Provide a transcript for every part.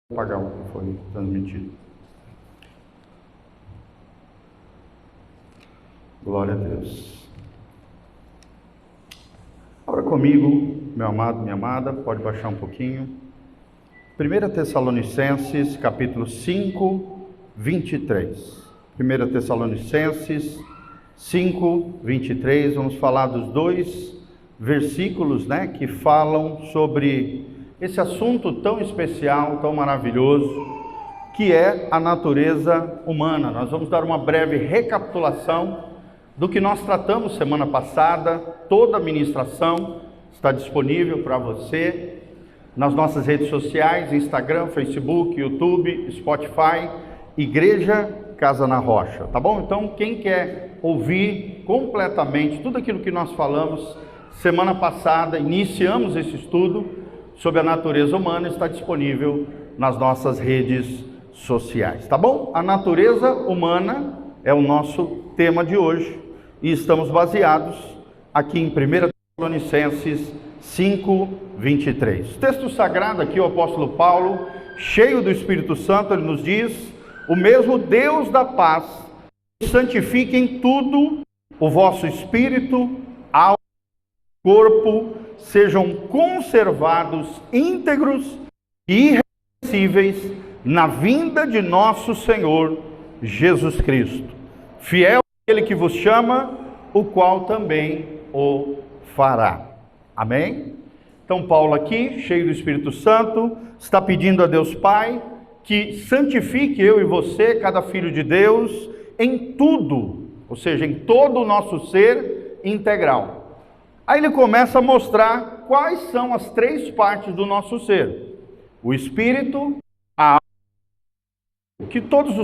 Apagar o que foi transmitido. Glória a Deus. Abra comigo, meu amado, minha amada, pode baixar um pouquinho. 1 Tessalonicenses, capítulo 5, 23. 1 Tessalonicenses 5, 23. Vamos falar dos dois versículos, que falam sobre esse assunto tão especial, tão maravilhoso, que é a natureza humana. Nós vamos dar uma breve recapitulação do que nós tratamos semana passada. Toda a ministração está disponível para você nas nossas redes sociais, Instagram, Facebook, YouTube, Spotify, Igreja Casa na Rocha, tá bom? Então, quem quer ouvir completamente tudo aquilo que nós falamos semana passada, iniciamos esse estudo sobre a natureza humana, está disponível nas nossas redes sociais, tá bom? A natureza humana é o nosso tema de hoje e estamos baseados aqui em 1 Tessalonicenses 5, 23. O texto sagrado aqui, o apóstolo Paulo, cheio do Espírito Santo, ele nos diz: o mesmo Deus da paz santifique em tudo o vosso espírito, alma, corpo, sejam conservados íntegros e irrepreensíveis na vinda de nosso Senhor Jesus Cristo. Fiel é aquele que vos chama, o qual também o fará. Amém? Então Paulo aqui, cheio do Espírito Santo, está pedindo a Deus Pai que santifique eu e você, cada filho de Deus, em tudo, ou seja, em todo o nosso ser integral. Aí ele começa a mostrar quais são as três partes do nosso ser: o espírito, a alma, que todos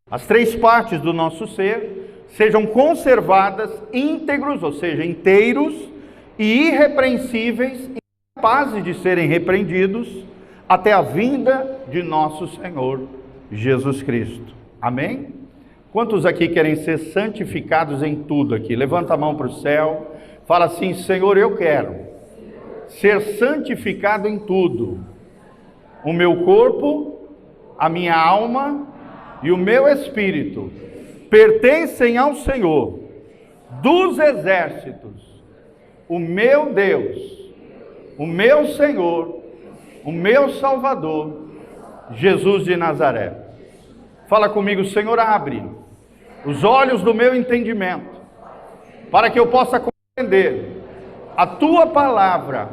as três partes do nosso ser sejam conservadas íntegros, ou seja, inteiros e irrepreensíveis, incapazes de serem repreendidos até a vinda de nosso Senhor Jesus Cristo. Amém? Quantos aqui querem ser santificados em tudo aqui? Levanta a mão para o céu. Fala assim: Senhor, eu quero ser santificado em tudo. O meu corpo, a minha alma e o meu espírito pertencem ao Senhor dos exércitos, o meu Deus, o meu Senhor, o meu Salvador, Jesus de Nazaré. Fala comigo: Senhor, abre os olhos do meu entendimento, para que eu possa compreender a tua palavra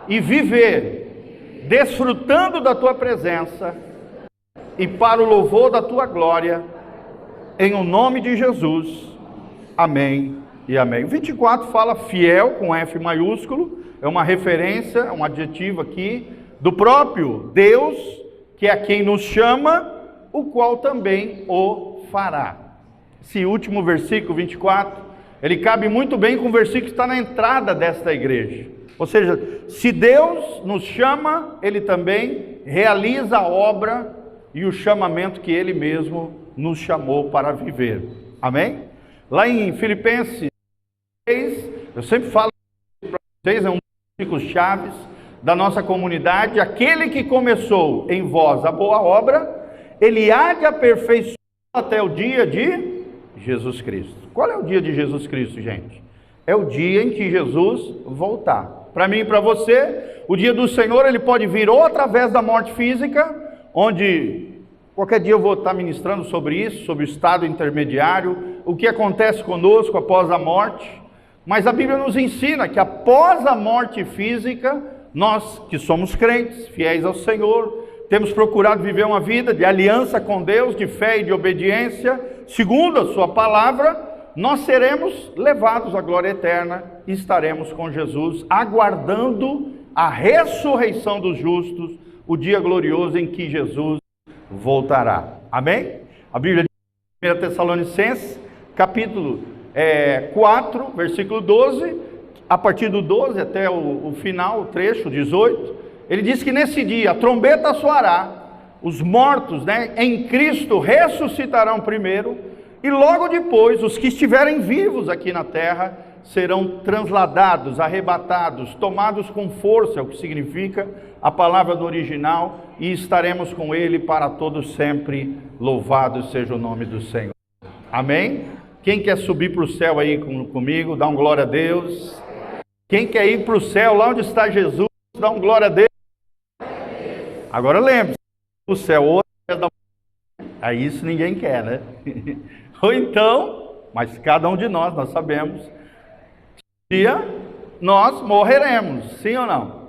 e viver desfrutando da tua presença e para o louvor da tua glória, em o nome de Jesus. Amém e amém. O 24 fala fiel com F maiúsculo, é uma referência, é um adjetivo aqui do próprio Deus, que é quem nos chama, o qual também o fará. Esse último versículo 24, ele cabe muito bem com o versículo que está na entrada desta igreja. Ou seja, se Deus nos chama, ele também realiza a obra e o chamamento que ele mesmo nos chamou para viver. Amém? Lá em Filipenses 3, eu sempre falo para vocês, é um dos versículos chaves da nossa comunidade: aquele que começou em vós a boa obra, ele há de aperfeiçoar até o dia de Jesus Cristo. Qual é o dia de Jesus Cristo, gente? É o dia em que Jesus voltar. Para mim e para você, o dia do Senhor, ele pode vir ou através da morte física, onde qualquer dia eu vou estar ministrando sobre isso, sobre o estado intermediário, o que acontece conosco após a morte. Mas a Bíblia nos ensina que após a morte física, nós que somos crentes, fiéis ao Senhor, temos procurado viver uma vida de aliança com Deus, de fé e de obediência, segundo a sua palavra, nós seremos levados à glória eterna e estaremos com Jesus, aguardando a ressurreição dos justos, o dia glorioso em que Jesus voltará. Amém? A Bíblia diz em 1 Tessalonicenses, capítulo 4, versículo 12, a partir do 12 até o final, o trecho 18, ele diz que nesse dia a trombeta soará, os mortos em Cristo ressuscitarão primeiro, e logo depois os que estiverem vivos aqui na terra serão transladados, arrebatados, tomados com força, o que significa a palavra do original, e estaremos com Ele para todos sempre. Louvado seja o nome do Senhor. Amém? Quem quer subir para o céu aí comigo, dá um glória a Deus. Quem quer ir para o céu, lá onde está Jesus, dá um glória a Deus. Agora lembre-se, o céu hoje é da... Aí isso ninguém quer, né? Ou então, mas cada um de nós sabemos, um dia nós morreremos, sim ou não?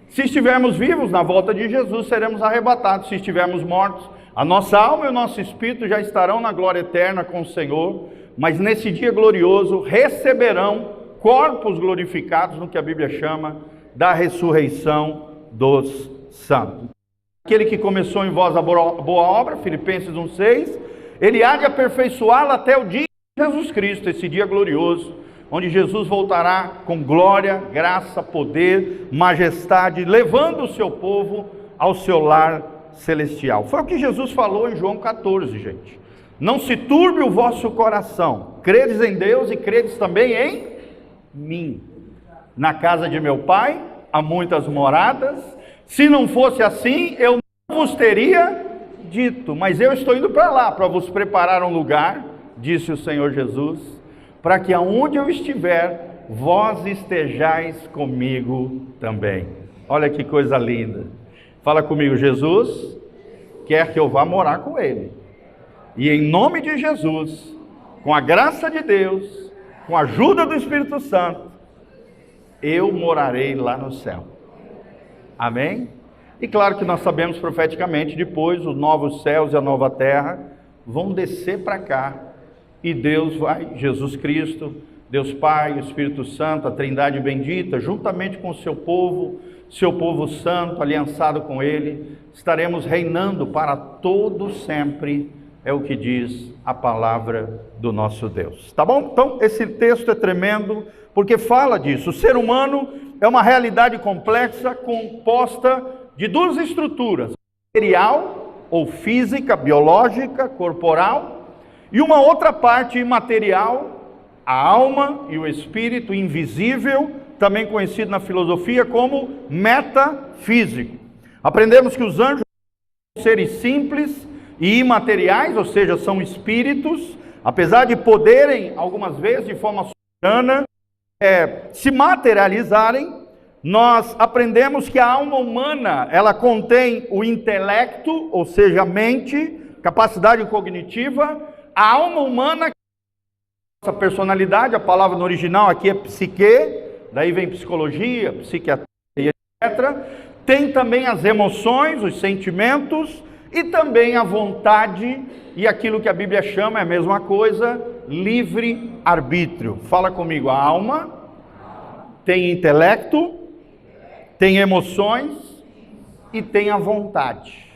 Se estivermos vivos, na volta de Jesus, seremos arrebatados. Se estivermos mortos, a nossa alma e o nosso espírito já estarão na glória eterna com o Senhor, mas nesse dia glorioso receberão corpos glorificados, no que a Bíblia chama da ressurreição dos santos. Aquele que começou em vós a boa obra, Filipenses 1,6, ele há de aperfeiçoá-la até o dia de Jesus Cristo, esse dia glorioso, onde Jesus voltará com glória, graça, poder, majestade, levando o seu povo ao seu lar celestial. Foi o que Jesus falou em João 14, gente. Não se turbe o vosso coração, credes em Deus e credes também em mim. Na casa de meu Pai há muitas moradas, se não fosse assim, eu não vos teria dito, mas eu estou indo para lá, para vos preparar um lugar, disse o Senhor Jesus, para que aonde eu estiver, vós estejais comigo também. Olha que coisa linda. Fala comigo, Jesus quer que eu vá morar com Ele. E em nome de Jesus, com a graça de Deus, com a ajuda do Espírito Santo, eu morarei lá no céu. Amém? E claro que nós sabemos profeticamente, depois os novos céus e a nova terra vão descer para cá. E Deus vai, Jesus Cristo, Deus Pai, o Espírito Santo, a Trindade bendita, juntamente com o seu povo santo, aliançado com Ele, estaremos reinando para todo sempre, é o que diz a palavra do nosso Deus. Tá bom? Então, esse texto é tremendo, porque fala disso. O ser humano é uma realidade complexa, composta de duas estruturas, material ou física, biológica, corporal, e uma outra parte imaterial, a alma e o espírito invisível, também conhecido na filosofia como metafísico. Aprendemos que os anjos são seres simples e imateriais, ou seja, são espíritos, apesar de poderem, algumas vezes, de forma soberana, se materializarem. Nós aprendemos que a alma humana, ela contém o intelecto, ou seja, a mente, capacidade cognitiva. A alma humana, essa personalidade, a palavra no original aqui é psique, daí vem psicologia, psiquiatria, etc. Tem também as emoções, os sentimentos e também a vontade e aquilo que a Bíblia chama, é a mesma coisa, livre-arbítrio. Fala comigo, a alma tem intelecto, tem emoções e tem a vontade.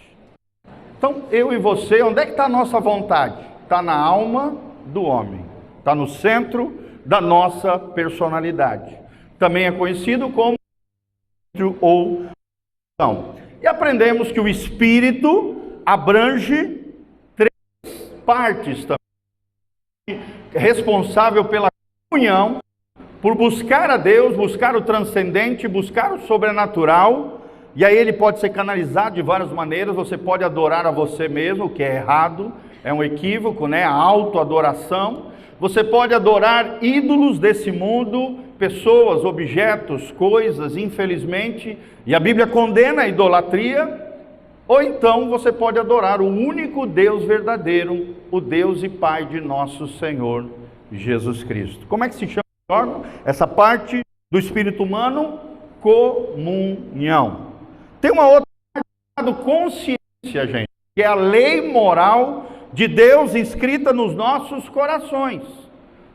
Então, eu e você, onde é que está a nossa vontade? Está na alma do homem, está no centro da nossa personalidade. Também é conhecido como ou não. E aprendemos que o espírito abrange três partes também, responsável pela comunhão, por buscar a Deus, buscar o transcendente, buscar o sobrenatural. E aí ele pode ser canalizado de várias maneiras. Você pode adorar a você mesmo, o que é errado, é um equívoco, né? A autoadoração. Você pode adorar ídolos desse mundo, pessoas, objetos, coisas, infelizmente, e a Bíblia condena a idolatria. Ou então você pode adorar o único Deus verdadeiro, o Deus e Pai de nosso Senhor Jesus Cristo. Como é que se chama essa parte do espírito humano? Comunhão. Tem uma outra parte chamada consciência, gente, que é a lei moral de Deus inscrita nos nossos corações.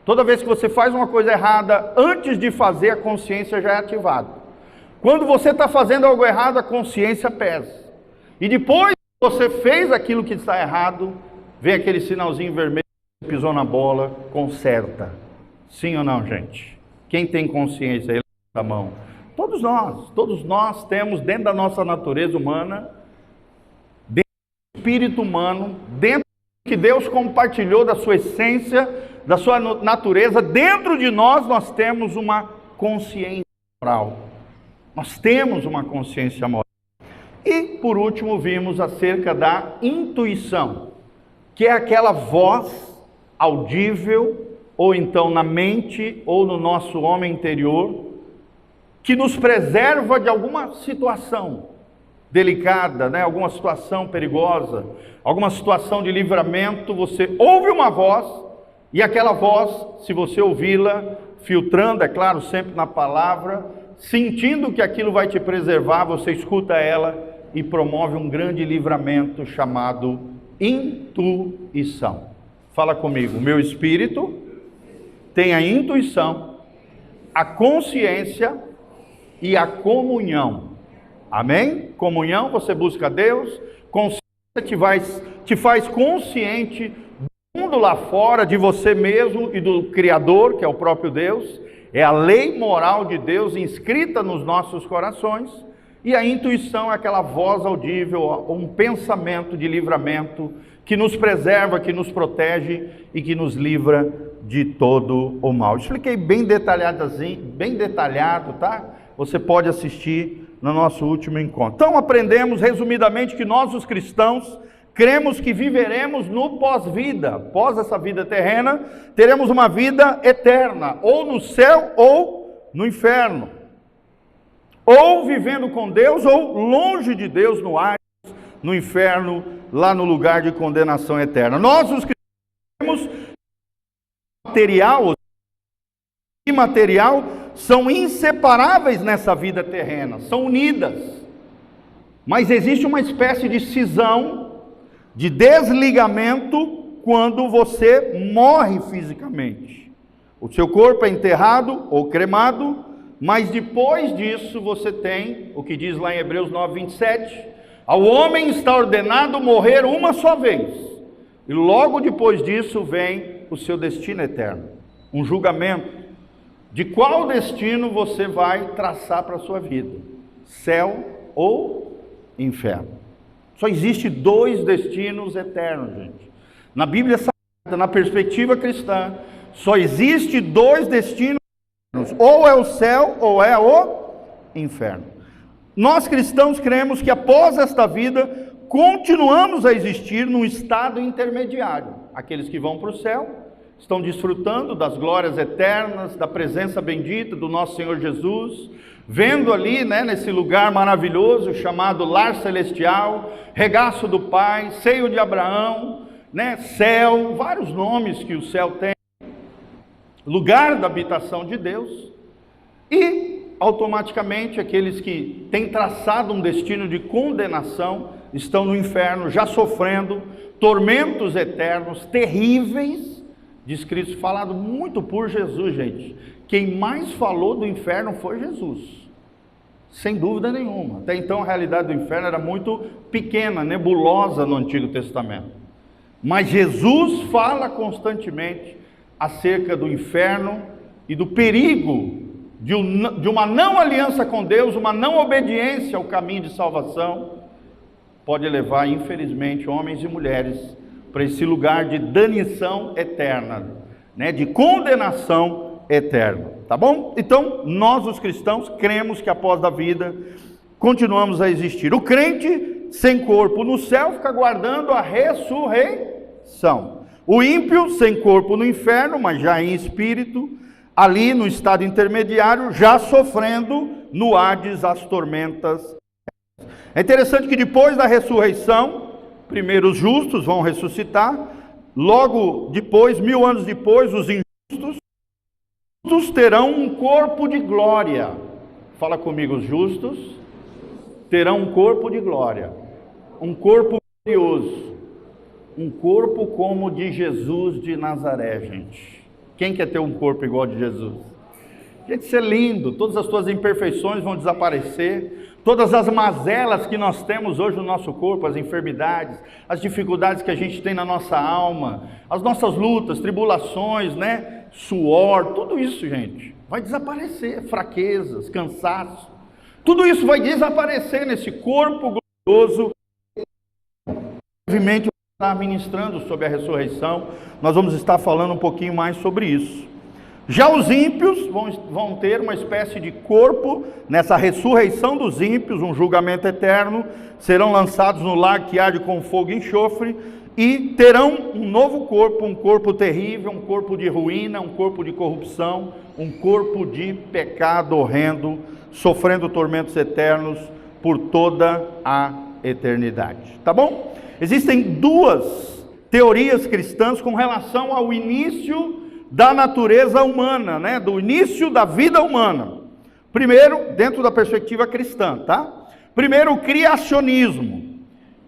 Toda vez que você faz uma coisa errada, antes de fazer, a consciência já é ativada. Quando você está fazendo algo errado, a consciência pesa. E depois que você fez aquilo que está errado, vem aquele sinalzinho vermelho, pisou na bola, conserta. Sim ou não, gente? Quem tem consciência, levanta a mão. Todos nós temos dentro da nossa natureza humana, dentro do espírito humano, dentro do que Deus compartilhou da sua essência, da sua natureza, dentro de nós temos uma consciência moral. Nós temos uma consciência moral. E, por último, vimos acerca da intuição, que é aquela voz audível, ou então na mente, ou no nosso homem interior, que nos preserva de alguma situação delicada, né? Alguma situação perigosa, alguma situação de livramento. Você ouve uma voz, e aquela voz, se você ouvi-la, filtrando, é claro, sempre na palavra, sentindo que aquilo vai te preservar, você escuta ela e promove um grande livramento chamado intuição. Fala comigo. O meu espírito tem a intuição, a consciência e a comunhão. Amém? Comunhão, você busca Deus. Consciência te faz consciente do mundo lá fora, de você mesmo e do Criador, que é o próprio Deus. É a lei moral de Deus inscrita nos nossos corações. E a intuição é aquela voz audível, um pensamento de livramento que nos preserva, que nos protege e que nos livra de todo o mal. Expliquei bem detalhado, tá? Você pode assistir no nosso último encontro. Então aprendemos resumidamente que nós, os cristãos, cremos que viveremos no pós-vida. Após essa vida terrena, teremos uma vida eterna, ou no céu ou no inferno. Ou vivendo com Deus, ou longe de Deus, no Hades, no inferno, lá no lugar de condenação eterna. Nós, os cristãos, material e imaterial, são inseparáveis nessa vida terrena, são unidas. Mas existe uma espécie de cisão, de desligamento, quando você morre fisicamente. O seu corpo é enterrado ou cremado, mas depois disso você tem, o que diz lá em Hebreus 9:27, ao homem está ordenado morrer uma só vez, e logo depois disso vem o seu destino eterno, um julgamento, de qual destino você vai traçar para a sua vida, céu ou inferno. Só existe dois destinos eternos, gente. Na Bíblia Sagrada, na perspectiva cristã, só existe dois destinos, ou é o céu ou é o inferno. Nós cristãos cremos que após esta vida continuamos a existir num estado intermediário. Aqueles que vão para o céu estão desfrutando das glórias eternas, da presença bendita do nosso Senhor Jesus, vendo ali, né, nesse lugar maravilhoso chamado Lar Celestial, Regaço do Pai, Seio de Abraão, né, Céu, vários nomes que o céu tem, lugar da habitação de Deus. E automaticamente aqueles que têm traçado um destino de condenação estão no inferno, já sofrendo tormentos eternos terríveis, descritos, falado muito por Jesus, gente. Quem mais falou do inferno foi Jesus, sem dúvida nenhuma. Até então a realidade do inferno era muito pequena, nebulosa no Antigo Testamento. Mas Jesus fala constantemente acerca do inferno e do perigo de uma não aliança com Deus, uma não obediência ao caminho de salvação, pode levar, infelizmente, homens e mulheres para esse lugar de danição eterna, né, de condenação eterna, tá bom? Então, nós os cristãos cremos que após a vida continuamos a existir. O crente sem corpo no céu fica aguardando a ressurreição. O ímpio sem corpo no inferno, mas já em espírito, ali no estado intermediário, já sofrendo no Hades as tormentas. É interessante que depois da ressurreição, primeiro os justos vão ressuscitar, logo depois, 1000 anos depois, os injustos terão um corpo de glória. Fala comigo, os justos terão um corpo de glória, um corpo glorioso, um corpo como o de Jesus de Nazaré, gente. Quem quer ter um corpo igual ao de Jesus? Gente, isso é lindo, todas as suas imperfeições vão desaparecer, todas as mazelas que nós temos hoje no nosso corpo, as enfermidades, as dificuldades que a gente tem na nossa alma, as nossas lutas, tribulações, né? Suor, tudo isso, gente, vai desaparecer, fraquezas, cansaço, tudo isso vai desaparecer nesse corpo glorioso, brevemente está ministrando sobre a ressurreição, nós vamos estar falando um pouquinho mais sobre isso. Já os ímpios vão ter uma espécie de corpo, nessa ressurreição dos ímpios, um julgamento eterno, serão lançados no lago que arde com fogo e enxofre, e terão um novo corpo, um corpo terrível, um corpo de ruína, um corpo de corrupção, um corpo de pecado horrendo, sofrendo tormentos eternos por toda a eternidade. Tá bom? Existem duas teorias cristãs com relação ao início da natureza humana, né? Do início da vida humana. Primeiro, dentro da perspectiva cristã, tá? Primeiro, o criacionismo.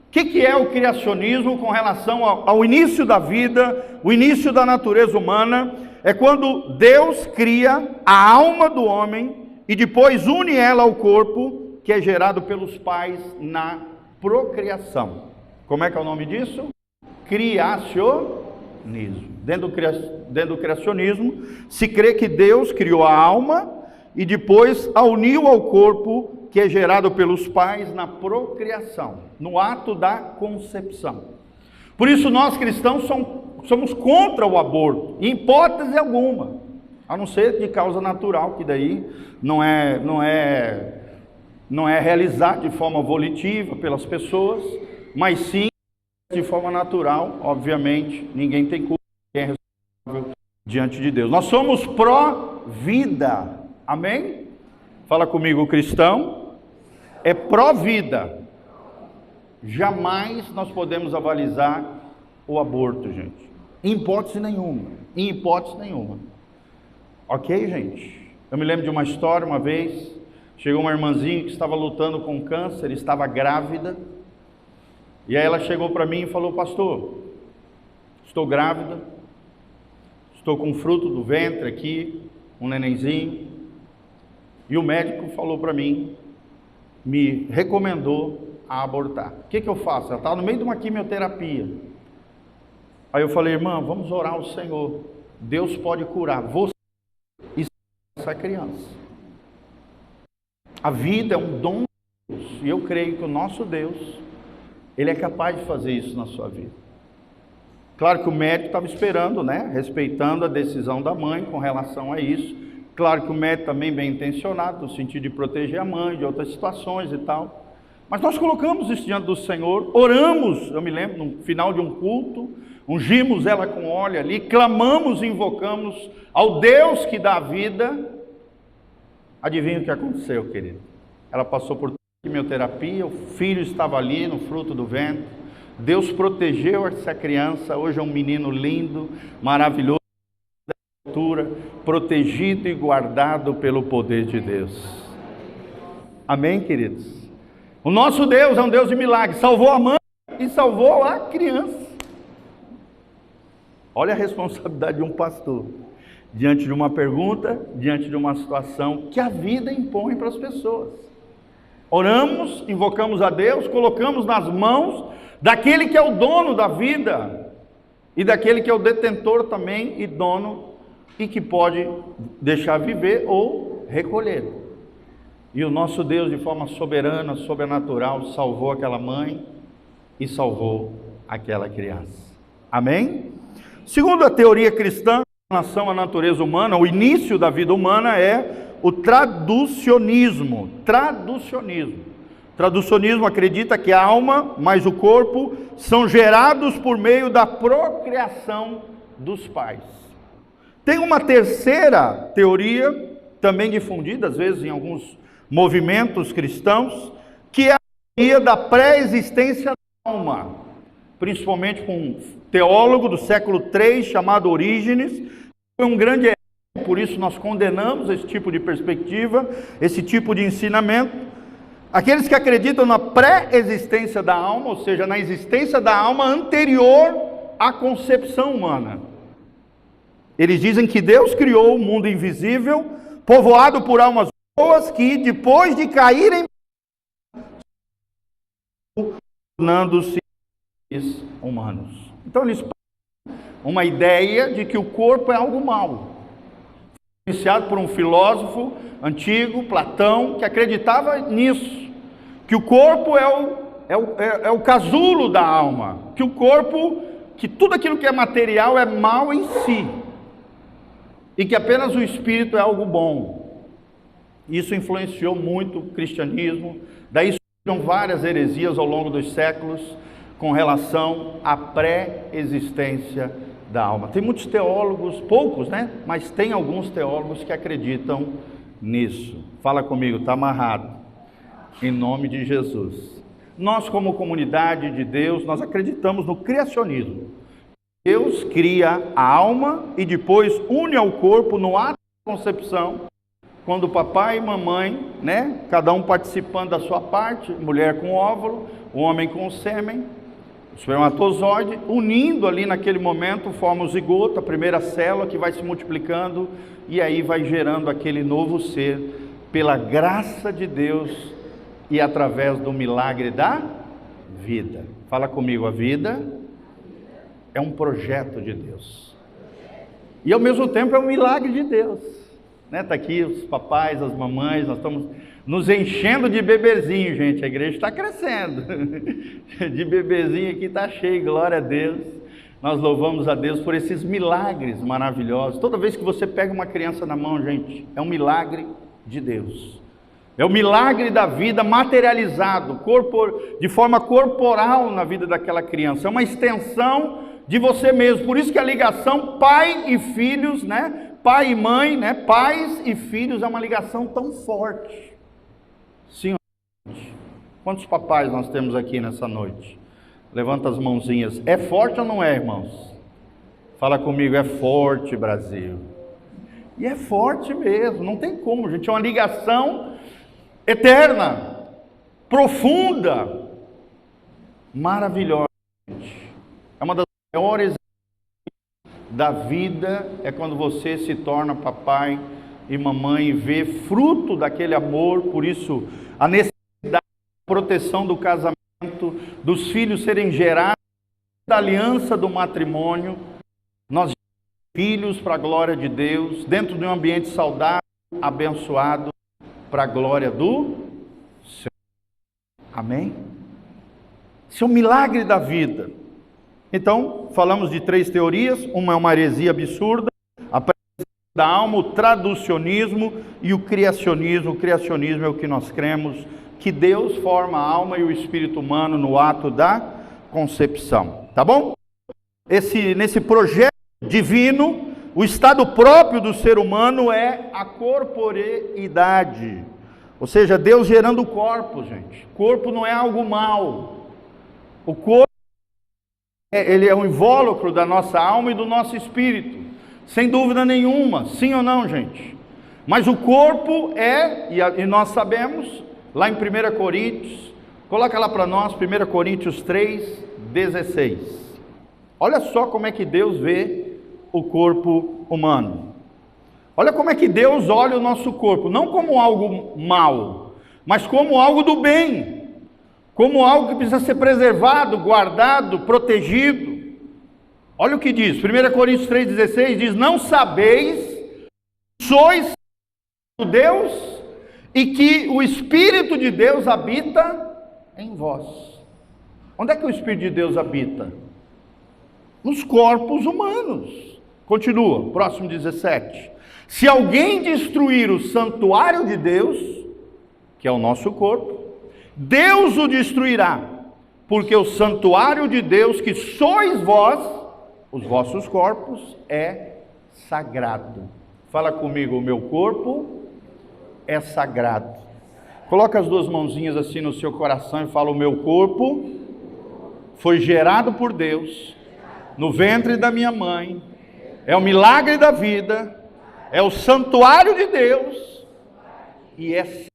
O que é o criacionismo com relação ao início da vida, o início da natureza humana? É quando Deus cria a alma do homem e depois une ela ao corpo, que é gerado pelos pais na procriação. Como é que é o nome disso? Criacionismo. Dentro do criacionismo, se crê que Deus criou a alma e depois a uniu ao corpo, que é gerado pelos pais na procriação, no ato da concepção. Por isso nós cristãos somos contra o aborto, em hipótese alguma, a não ser de causa natural, que daí não é realizado de forma volitiva pelas pessoas, mas sim de forma natural. Obviamente, ninguém tem culpa, ninguém é responsável diante de Deus. Nós somos pró-vida, amém? Fala comigo, o cristão é pró-vida. Jamais nós podemos avalizar o aborto, gente. Em hipótese nenhuma. Em hipótese nenhuma. Ok, gente? Eu me lembro de uma história, uma vez, chegou uma irmãzinha que estava lutando com câncer, estava grávida. E aí ela chegou para mim e falou: pastor, estou grávida, estou com fruto do ventre aqui, um nenenzinho. E o médico falou para mim, me recomendou a abortar. O que eu faço? Ela estava no meio de uma quimioterapia. Aí eu falei: irmã, vamos orar ao Senhor. Deus pode curar você e essa criança. A vida é um dom de Deus. E eu creio que o nosso Deus, Ele é capaz de fazer isso na sua vida. Claro que o médico estava esperando, né? Respeitando a decisão da mãe com relação a isso. Claro que o médico também bem intencionado, no sentido de proteger a mãe, de outras situações e tal. Mas nós colocamos isso diante do Senhor, oramos, eu me lembro, no final de um culto, ungimos ela com óleo ali, clamamos e invocamos ao Deus que dá a vida. Adivinha o que aconteceu, querido? Ela passou por quimioterapia, o filho estava ali no fruto do ventre. Deus protegeu essa criança, hoje é um menino lindo, maravilhoso, protegido e guardado pelo poder de Deus. Amém, queridos? O nosso Deus é um Deus de milagres, salvou a mãe e salvou a criança. Olha a responsabilidade de um pastor, diante de uma pergunta, diante de uma situação que a vida impõe para as pessoas. Oramos, invocamos a Deus, colocamos nas mãos daquele que é o dono da vida e daquele que é o detentor também e dono e que pode deixar viver ou recolher. E o nosso Deus, de forma soberana, sobrenatural, salvou aquela mãe e salvou aquela criança. Amém? Segundo a teoria cristã, em relação à natureza humana, o início da vida humana é o traducionismo. Traducionismo acredita que a alma mais o corpo são gerados por meio da procriação dos pais. Tem uma terceira teoria, também difundida às vezes em alguns movimentos cristãos, que é a teoria da pré-existência da alma, principalmente com um teólogo do século III chamado Orígenes, que foi um grande erro, por isso nós condenamos esse tipo de perspectiva, esse tipo de ensinamento. Aqueles que acreditam na pré-existência da alma, ou seja, na existência da alma anterior à concepção humana. Eles dizem que Deus criou o mundo invisível, povoado por almas boas, que depois de caírem, tornando-se humanos. Então eles uma ideia de que o corpo é algo mau. Iniciado por um filósofo antigo, Platão, que acreditava nisso, que o corpo é é o casulo da alma, que o corpo, que tudo aquilo que é material é mal em si, e que apenas o espírito é algo bom. Isso influenciou muito o cristianismo, daí surgiram várias heresias ao longo dos séculos com relação à pré-existência da alma. Tem muitos teólogos, poucos, né? Mas tem alguns teólogos que acreditam nisso. Fala comigo, está amarrado. Em nome de Jesus. Nós, como comunidade de Deus, nós acreditamos no criacionismo. Deus cria a alma e depois une ao corpo no ato da concepção, quando o papai e mamãe, né, cada um participando da sua parte, mulher com óvulo, o homem com o sêmen, o espermatozoide, unindo ali naquele momento, forma o zigoto, a primeira célula que vai se multiplicando, e aí vai gerando aquele novo ser, pela graça de Deus e através do milagre da vida. Fala comigo, a vida é um projeto de Deus. E ao mesmo tempo é um milagre de Deus. Tá aqui os papais, as mamães, nós estamos nos enchendo de bebezinho, gente. A igreja está crescendo. De bebezinho aqui está cheio, glória a Deus. Nós louvamos a Deus por esses milagres maravilhosos. Toda vez que você pega uma criança na mão, gente, é um milagre de Deus. É o milagre da vida materializado, de forma corporal na vida daquela criança. É uma extensão de você mesmo. Por isso que a ligação pai e filhos, né? Pai e mãe, né? Pais e filhos é uma ligação tão forte. Sim, gente. Quantos papais nós temos aqui nessa noite? Levanta as mãozinhas. É forte ou não é, irmãos? Fala comigo, é forte, Brasil. E é forte mesmo, não tem como, gente. É uma ligação eterna, profunda, maravilhosa, gente. É uma das maiores da vida, é quando você se torna papai e mamãe e vê fruto daquele amor. Por isso, a necessidade da proteção do casamento, dos filhos serem gerados, da aliança do matrimônio. Nós filhos para a glória de Deus, dentro de um ambiente saudável, abençoado, para a glória do Senhor. Amém? Isso é um milagre da vida. Então, falamos de 3 teorias. Uma é uma heresia absurda, a presença da alma, o traducionismo e o criacionismo. O criacionismo é o que nós cremos, que Deus forma a alma e o espírito humano no ato da concepção. Tá bom? Nesse projeto divino, o estado próprio do ser humano é a corporeidade. Ou seja, Deus gerando corpos, gente. Corpo não é algo mal. O corpo ele é um invólucro da nossa alma e do nosso espírito, sem dúvida nenhuma, sim ou não, gente? Mas o corpo e nós sabemos, lá em 1 Coríntios, coloca lá para nós, 1 Coríntios 3:16. Olha só como é que Deus vê o corpo humano. Olha como é que Deus olha o nosso corpo, não como algo mal, mas como algo do bem. Como algo que precisa ser preservado, guardado, protegido. Olha o que diz, 1 Coríntios 3,16 diz: não sabeis, sois Deus, e que o Espírito de Deus habita em vós. Onde é que o Espírito de Deus habita? Nos corpos humanos. Continua, próximo 17. Se alguém destruir o santuário de Deus, que é o nosso corpo, Deus o destruirá, porque o santuário de Deus, que sois vós, os vossos corpos, é sagrado. Fala comigo, o meu corpo é sagrado. Coloca as 2 mãozinhas assim no seu coração e fala: o meu corpo foi gerado por Deus, no ventre da minha mãe, é o milagre da vida, é o santuário de Deus, e é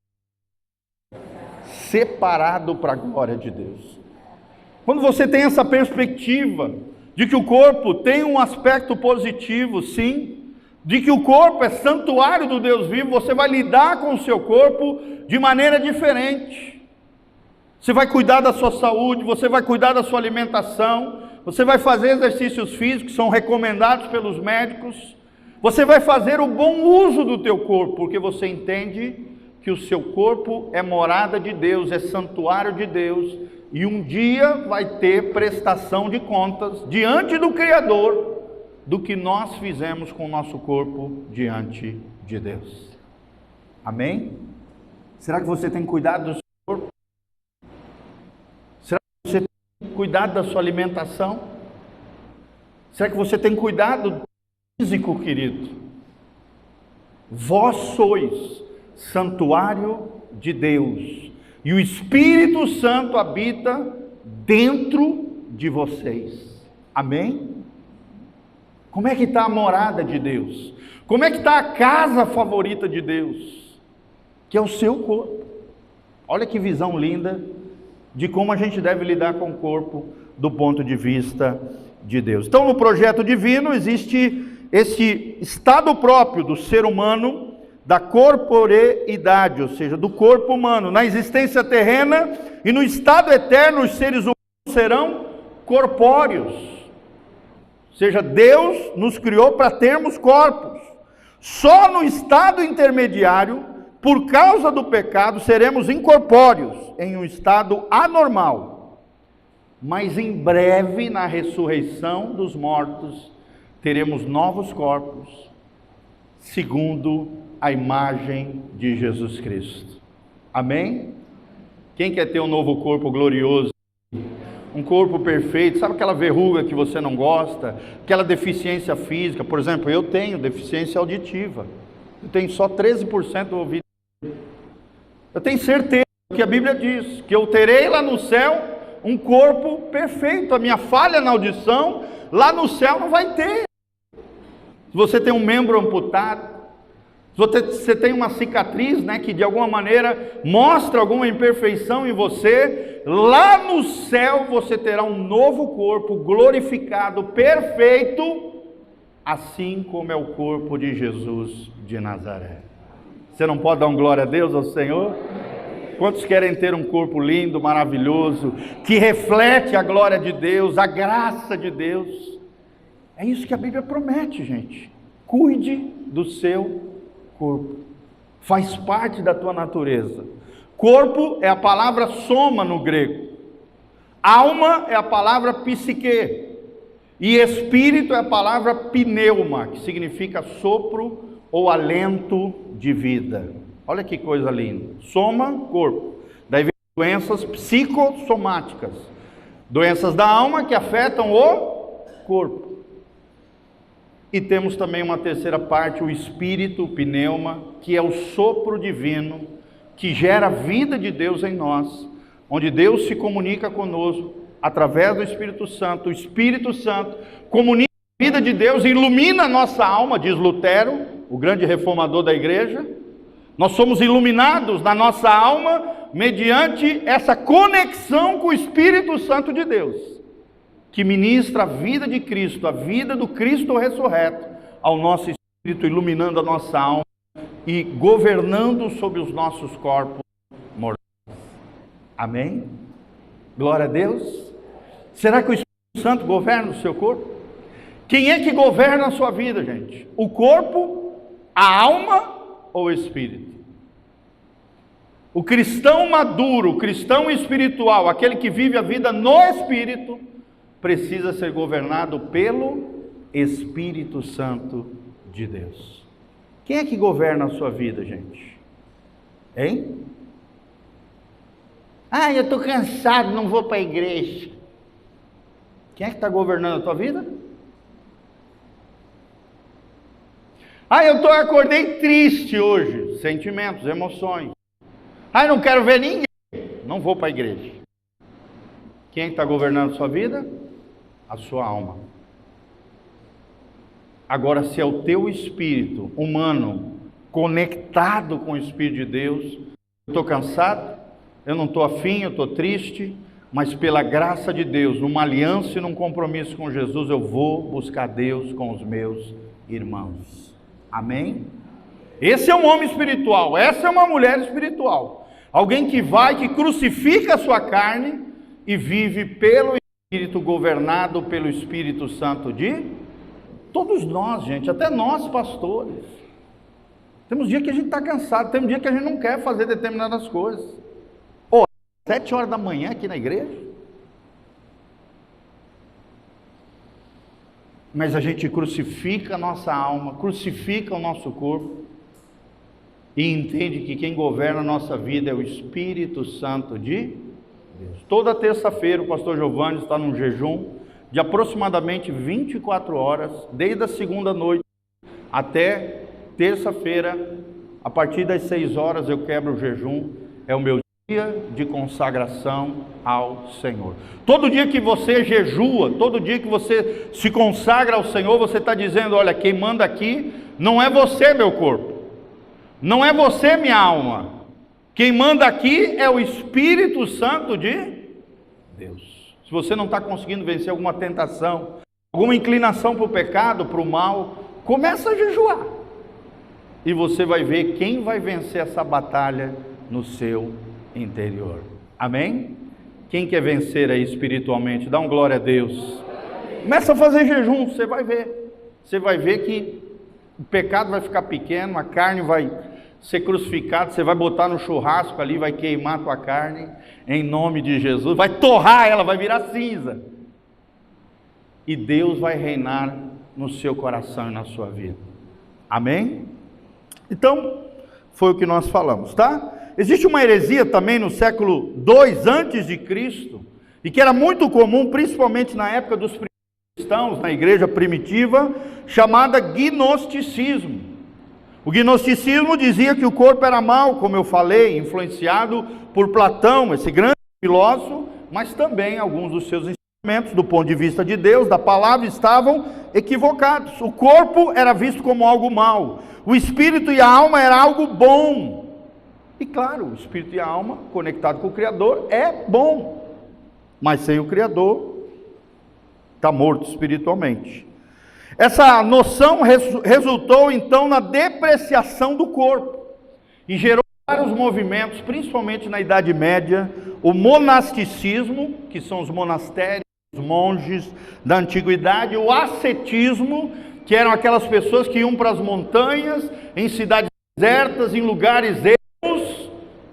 separado para a glória de Deus. Quando você tem essa perspectiva de que o corpo tem um aspecto positivo, sim, de que o corpo é santuário do Deus vivo, você vai lidar com o seu corpo de maneira diferente. Você vai cuidar da sua saúde, você vai cuidar da sua alimentação, você vai fazer exercícios físicos que são recomendados pelos médicos, você vai fazer o bom uso do teu corpo, porque você entende que o seu corpo é morada de Deus, é santuário de Deus, e um dia vai ter prestação de contas diante do Criador do que nós fizemos com o nosso corpo diante de Deus. Amém? Será que você tem cuidado do seu corpo? Será que você tem cuidado da sua alimentação? Será que você tem cuidado do físico, querido? Vós sois santuário de Deus, e o Espírito Santo habita dentro de vocês. Amém? Como é que está a morada de Deus? Como é que está a casa favorita de Deus? Que é o seu corpo. Olha que visão linda de como a gente deve lidar com o corpo do ponto de vista de Deus. Então, no projeto divino existe esse estado próprio do ser humano, da corporeidade, ou seja, do corpo humano. Na existência terrena e no estado eterno, os seres humanos serão corpóreos. Ou seja, Deus nos criou para termos corpos. Só no estado intermediário, por causa do pecado, seremos incorpóreos, em um estado anormal. Mas em breve, na ressurreição dos mortos, teremos novos corpos, segundo a imagem de Jesus Cristo. Amém? Quem quer ter um novo corpo glorioso? Um corpo perfeito? Sabe aquela verruga que você não gosta? Aquela deficiência física? Por exemplo, eu tenho deficiência auditiva. Eu tenho só 13% do ouvido. Eu tenho certeza que a Bíblia diz que eu terei lá no céu um corpo perfeito. A minha falha na audição, lá no céu não vai ter. Se você tem um membro amputado, se você tem uma cicatriz, que de alguma maneira mostra alguma imperfeição em você, lá no céu você terá um novo corpo glorificado, perfeito, assim como é o corpo de Jesus de Nazaré. Você não pode dar um glória a Deus, ao Senhor? Quantos querem ter um corpo lindo, maravilhoso, que reflete a glória de Deus, a graça de Deus? É isso que a Bíblia promete, gente. Cuide do seu corpo. Faz parte da tua natureza. Corpo é a palavra soma no grego. Alma é a palavra psique. E espírito é a palavra pneuma, que significa sopro ou alento de vida. Olha que coisa linda. Soma, corpo. Daí vem doenças psicossomáticas. Doenças da alma que afetam o corpo. E temos também uma terceira parte, o espírito, o pneuma, que é o sopro divino, que gera a vida de Deus em nós, onde Deus se comunica conosco através do Espírito Santo. O Espírito Santo comunica a vida de Deus e ilumina a nossa alma, diz Lutero, o grande reformador da igreja. Nós somos iluminados na nossa alma mediante essa conexão com o Espírito Santo de Deus, que ministra a vida de Cristo, a vida do Cristo ressurreto ao nosso espírito, iluminando a nossa alma e governando sobre os nossos corpos mortais. Amém? Glória a Deus. Será que o Espírito Santo governa o seu corpo? Quem é que governa a sua vida, gente? O corpo, a alma ou o espírito? O cristão maduro, o cristão espiritual, aquele que vive a vida no espírito, precisa ser governado pelo Espírito Santo de Deus. Quem é que governa a sua vida, gente? Hein? Eu estou cansado, não vou para a igreja. Quem é que está governando a tua vida? Eu acordei triste hoje. Sentimentos, emoções. Não quero ver ninguém. Não vou para a igreja. Quem é que está governando a sua vida? A sua alma. Agora, se é o teu espírito humano conectado com o Espírito de Deus, eu estou cansado, eu não estou afim, eu estou triste, mas pela graça de Deus, numa aliança e num compromisso com Jesus, eu vou buscar Deus com os meus irmãos. Amém? Esse é um homem espiritual, essa é uma mulher espiritual. Alguém que crucifica a sua carne e vive pelo Espírito, governado pelo Espírito Santo de todos nós, gente, até nós pastores. Temos dia que a gente está cansado, temos dia que a gente não quer fazer determinadas coisas. 7 horas da manhã aqui na igreja. Mas a gente crucifica a nossa alma, crucifica o nosso corpo e entende que quem governa a nossa vida é o Espírito Santo de Deus. Toda terça-feira o pastor Giovanni está num jejum de aproximadamente 24 horas, desde a segunda noite até terça-feira. A partir das 6 horas eu quebro o jejum, é o meu dia de consagração ao Senhor. Todo dia que você jejua, todo dia que você se consagra ao Senhor, você está dizendo: olha, quem manda aqui não é você, meu corpo, não é você, minha alma, quem manda aqui é o Espírito Santo de Deus. Se você não está conseguindo vencer alguma tentação, alguma inclinação para o pecado, para o mal, começa a jejuar, e você vai ver quem vai vencer essa batalha no seu interior. Amém? Quem quer vencer aí espiritualmente, dá um glória a Deus. Começa a fazer jejum, você vai ver. Você vai ver que o pecado vai ficar pequeno, a carne vai ser crucificada, você vai botar no churrasco ali, vai queimar a tua carne, em nome de Jesus, vai torrar ela, vai virar cinza. E Deus vai reinar no seu coração e na sua vida. Amém? Então, foi o que nós falamos, tá? Existe uma heresia também no século II antes de Cristo, e que era muito comum, principalmente na época dos cristãos, na igreja primitiva, chamada gnosticismo. O gnosticismo dizia que o corpo era mau, como eu falei, influenciado por Platão, esse grande filósofo, mas também alguns dos seus ensinamentos, do ponto de vista de Deus, da palavra, estavam equivocados. O corpo era visto como algo mau, o espírito e a alma era algo bom. E claro, o espírito e a alma, conectado com o Criador, é bom, mas sem o Criador, está morto espiritualmente. Essa noção resultou então na depreciação do corpo, e gerou vários movimentos, principalmente na Idade Média, o monasticismo, que são os monastérios, os monges da antiguidade, o ascetismo, que eram aquelas pessoas que iam para as montanhas, em cidades desertas, em lugares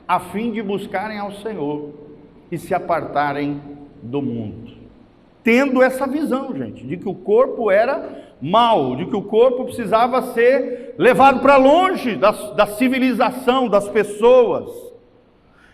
a fim de buscarem ao Senhor e se apartarem do mundo. Tendo essa visão, gente, de que o corpo era mau, de que o corpo precisava ser levado para longe da civilização, das pessoas.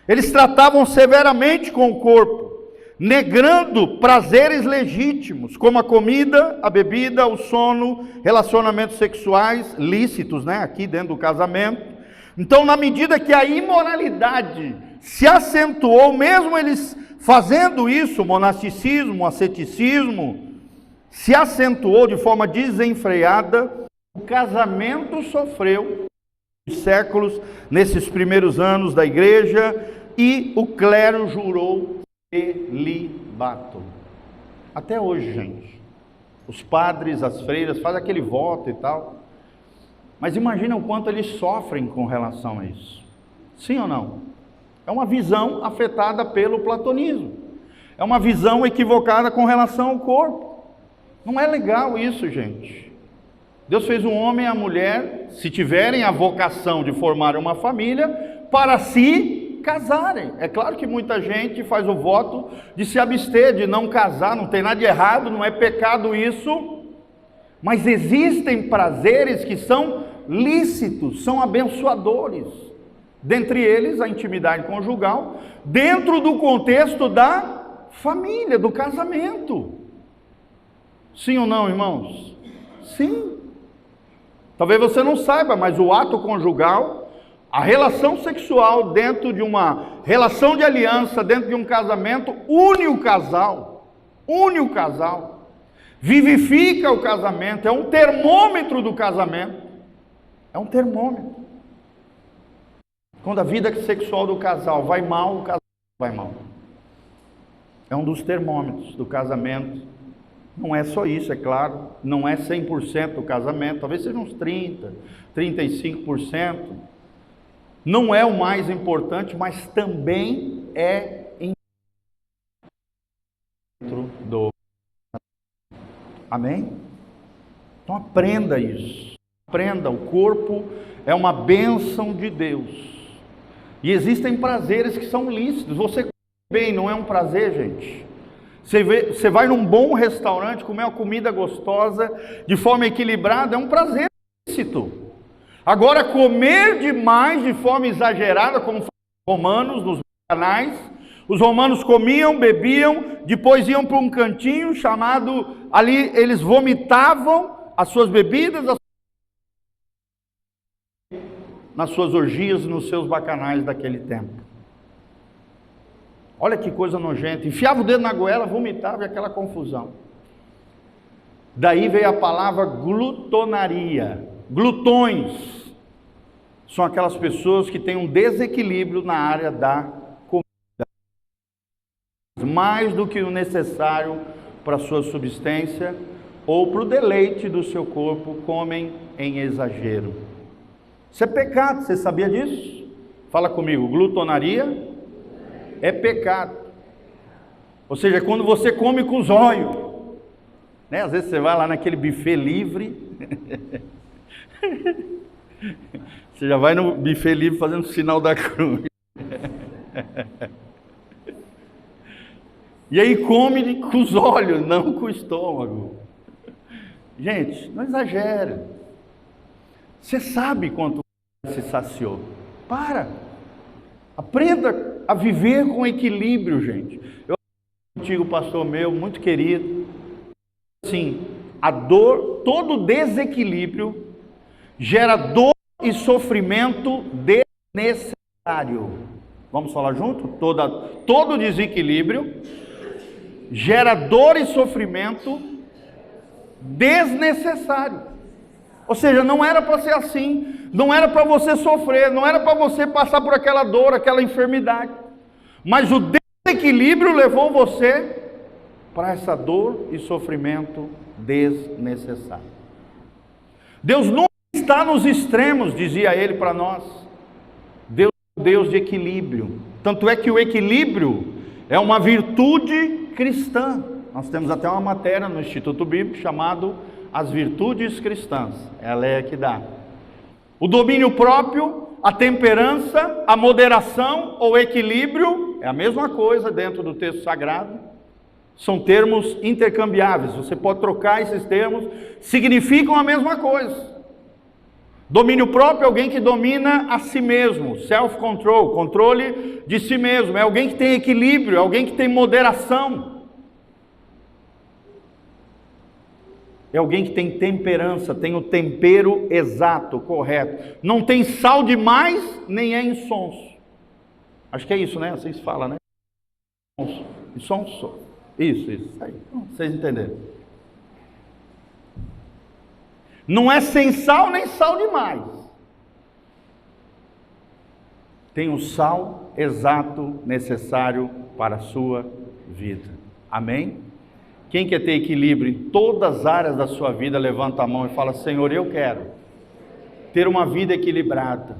Eles tratavam severamente com o corpo, negando prazeres legítimos, como a comida, a bebida, o sono, relacionamentos sexuais lícitos, né, aqui dentro do casamento. Então, na medida que a imoralidade se acentuou, mesmo eles fazendo isso, o monasticismo, o asceticismo, se acentuou de forma desenfreada, o casamento sofreu séculos, nesses primeiros anos da igreja, e o clero jurou celibato. Até hoje, gente, os padres, as freiras fazem aquele voto e tal, mas imagina o quanto eles sofrem com relação a isso. Sim ou não? É uma visão afetada pelo platonismo. É uma visão equivocada com relação ao corpo. Não é legal isso, gente. Deus fez o homem e a mulher, se tiverem a vocação de formar uma família, para se casarem. É claro que muita gente faz o voto de se abster, de não casar, não tem nada de errado, não é pecado isso. Mas existem prazeres que são lícitos, são abençoadores. Dentre eles, a intimidade conjugal, dentro do contexto da família, do casamento. Sim ou não, irmãos? Sim. Talvez você não saiba, mas o ato conjugal, a relação sexual dentro de uma relação de aliança, dentro de um casamento, une o casal. Une o casal. Vivifica o casamento, é um termômetro do casamento. É um termômetro. Quando a vida sexual do casal vai mal, o casal vai mal. É um dos termômetros do casamento. Não é só isso, é claro. Não é 100% do casamento. Talvez seja uns 30%, 35%. Não é o mais importante, mas também é dentro do. Amém? Então aprenda isso. Aprenda, o corpo é uma bênção de Deus. E existem prazeres que são lícitos. Você bem, não é um prazer, gente. Você vai num bom restaurante, comer uma comida gostosa, de forma equilibrada, é um prazer lícito. Agora, comer demais, de forma exagerada, como os romanos, nos canais, os romanos comiam, bebiam, depois iam para um cantinho chamado, ali eles vomitavam as suas bebidas, nas suas orgias, nos seus bacanais daquele tempo. Olha que coisa nojenta, enfiava o dedo na goela, vomitava e aquela confusão. Daí veio a palavra glutonaria. Glutões são aquelas pessoas que têm um desequilíbrio na área da comida, mais do que o necessário para a sua subsistência ou para o deleite do seu corpo, comem em exagero. Isso é pecado, você sabia disso? Fala comigo, glutonaria é pecado. Ou seja, quando você come com os olhos, né? Às vezes você vai lá naquele buffet livre, você já vai no buffet livre fazendo o sinal da cruz, e aí come com os olhos, não com o estômago. Gente, não exagere. Você sabe quanto se saciou. Aprenda a viver com equilíbrio, gente. Eu um antigo pastor meu, muito querido, assim, a dor, todo desequilíbrio gera dor e sofrimento desnecessário. Vamos falar junto? Todo desequilíbrio gera dor e sofrimento desnecessário. Ou seja, não era para ser assim, não era para você sofrer, não era para você passar por aquela dor, aquela enfermidade, mas o desequilíbrio levou você para essa dor e sofrimento desnecessário. Deus nunca está nos extremos, dizia ele para nós. Deus é um Deus de equilíbrio. Tanto é que o equilíbrio é uma virtude cristã. Nós temos até uma matéria no Instituto Bíblico chamado As Virtudes Cristãs. Ela é a que dá. O domínio próprio, a temperança, a moderação ou equilíbrio é a mesma coisa dentro do texto sagrado. São termos intercambiáveis. Você pode trocar esses termos, significam a mesma coisa. Domínio próprio é alguém que domina a si mesmo, self-control, controle de si mesmo. É alguém que tem equilíbrio, é alguém que tem moderação. É alguém que tem temperança, tem o tempero exato, correto. Não tem sal demais, nem é insonso. Acho que é isso, né? Vocês falam, né? Insonso. Isso aí. Vocês entenderam. Não é sem sal, nem sal demais. Tem o sal exato necessário para a sua vida. Amém? Quem quer ter equilíbrio em todas as áreas da sua vida, levanta a mão e fala: Senhor, eu quero ter uma vida equilibrada.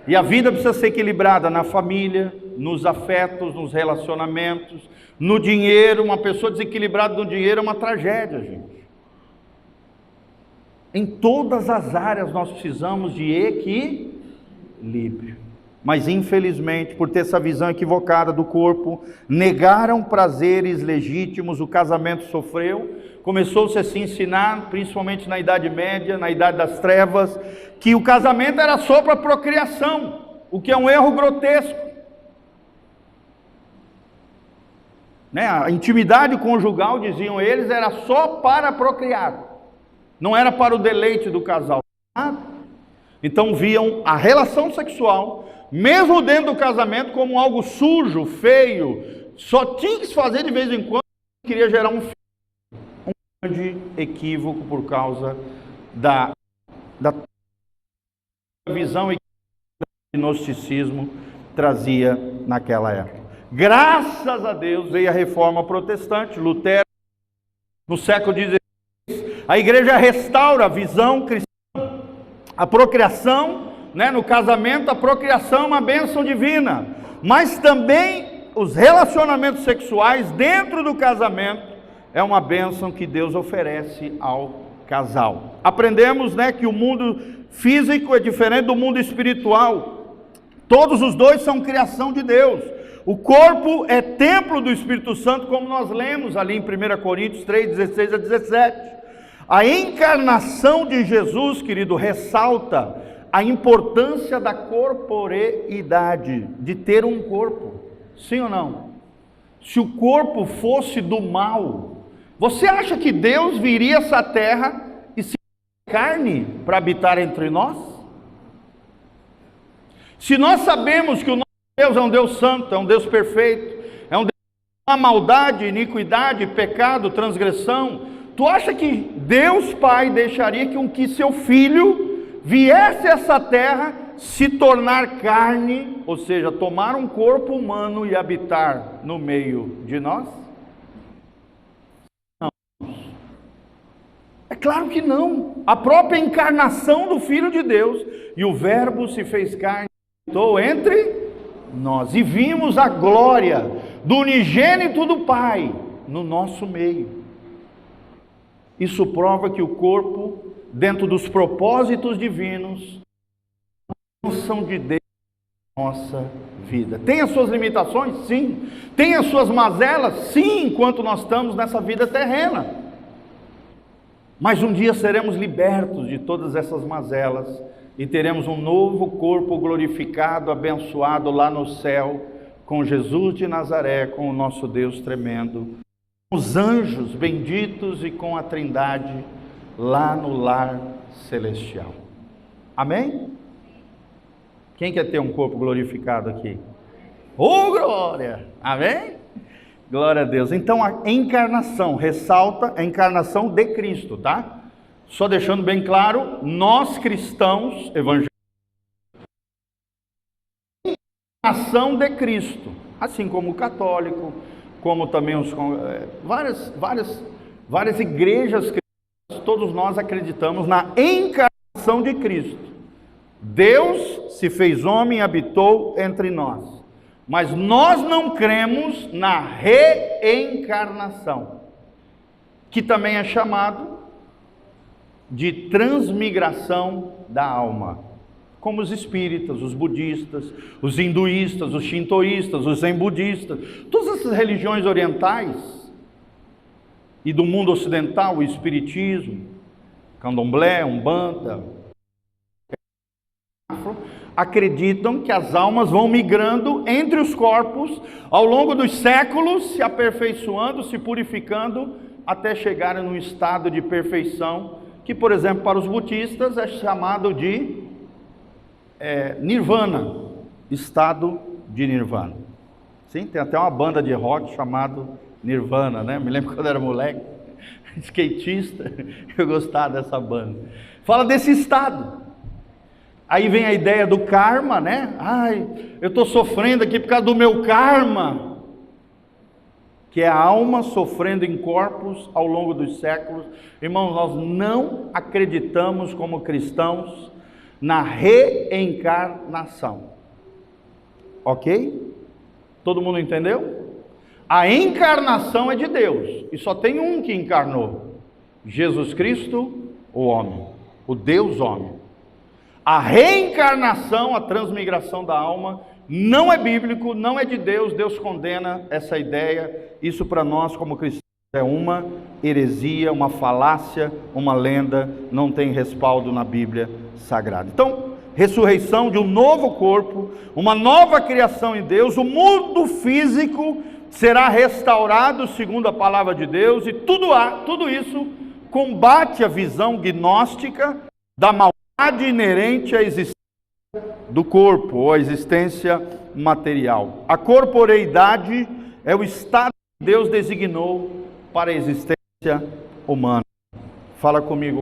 E a vida precisa ser equilibrada na família, nos afetos, nos relacionamentos, no dinheiro. Uma pessoa desequilibrada no dinheiro é uma tragédia, gente. Em todas as áreas nós precisamos de equilíbrio. Mas infelizmente, por ter essa visão equivocada do corpo, negaram prazeres legítimos, o casamento sofreu. Começou-se a se ensinar, principalmente na Idade Média, na Idade das Trevas, que o casamento era só para procriação, o que é um erro grotesco. Né? A intimidade conjugal, diziam eles, era só para procriar, não era para o deleite do casal. Então viam a relação sexual, mesmo dentro do casamento, como algo sujo, feio, só tinha que se fazer de vez em quando, queria gerar um filho. Um grande equívoco por causa da visão que o gnosticismo trazia naquela época. Graças a Deus veio a reforma protestante, Lutero, no século XVI, a igreja restaura a visão cristã, a procriação, né, no casamento, a procriação é uma bênção divina, mas também os relacionamentos sexuais dentro do casamento é uma bênção que Deus oferece ao casal. Aprendemos, né, que o mundo físico é diferente do mundo espiritual. Todos os dois são criação de Deus. O corpo é templo do Espírito Santo, como nós lemos ali em 1 Coríntios 3, 16 a 17. A encarnação de Jesus, querido, ressalta a importância da corporeidade, de ter um corpo. Sim ou não? Se o corpo fosse do mal, você acha que Deus viria a essa terra e se carne para habitar entre nós? Se nós sabemos que o nosso Deus é um Deus santo, é um Deus perfeito, é um Deus que não há maldade, iniquidade, pecado, transgressão, tu acha que Deus Pai deixaria que seu Filho viesse a essa terra, se tornar carne, ou seja, tomar um corpo humano e habitar no meio de nós? Não. É claro que não. A própria encarnação do Filho de Deus, e o Verbo se fez carne e habitou entre nós, e vimos a glória do unigênito do Pai no nosso meio. Isso prova que o corpo, dentro dos propósitos divinos, são de Deus na nossa vida. Tem as suas limitações? Sim. Tem as suas mazelas? Sim, enquanto nós estamos nessa vida terrena. Mas um dia seremos libertos de todas essas mazelas e teremos um novo corpo glorificado, abençoado lá no céu, com Jesus de Nazaré, com o nosso Deus tremendo, com os anjos benditos e com a Trindade lá no lar celestial. Amém? Quem quer ter um corpo glorificado aqui? Oh, glória! Amém? Glória a Deus. Então a encarnação ressalta a encarnação de Cristo, tá? Só deixando bem claro, nós cristãos evangélicos, encarnação de Cristo, assim como o católico, como também várias igrejas cristãs, todos nós acreditamos na encarnação de Cristo. Deus se fez homem e habitou entre nós. Mas nós não cremos na reencarnação, que também é chamado de transmigração da alma, como os espíritas, os budistas, os hinduístas, os shintoístas, os zen budistas, todas essas religiões orientais e do mundo ocidental, o espiritismo, candomblé, umbanda, acreditam que as almas vão migrando entre os corpos ao longo dos séculos, se aperfeiçoando, se purificando, até chegarem num estado de perfeição, que, por exemplo, para os budistas é chamado de nirvana, estado de nirvana. Sim, tem até uma banda de rock chamado Nirvana, né? Me lembro quando eu era moleque, skatista, eu gostava dessa banda. Fala desse estado. Aí vem a ideia do karma, né? Ai, eu estou sofrendo aqui por causa do meu karma, que é a alma sofrendo em corpos ao longo dos séculos. Irmãos, nós não acreditamos como cristãos na reencarnação. Ok? Todo mundo entendeu? A encarnação é de Deus, e só tem um que encarnou: Jesus Cristo, o homem, o Deus homem. A reencarnação, a transmigração da alma, não é bíblico, não é de Deus. Deus condena essa ideia. Isso para nós como cristãos é uma heresia, uma falácia, uma lenda, não tem respaldo na Bíblia Sagrada. Então, ressurreição de um novo corpo, uma nova criação em Deus, o mundo físico será restaurado segundo a palavra de Deus, e tudo isso combate a visão gnóstica da maldade inerente à existência do corpo, ou à existência material. A corporeidade é o estado que Deus designou para a existência humana. Fala comigo.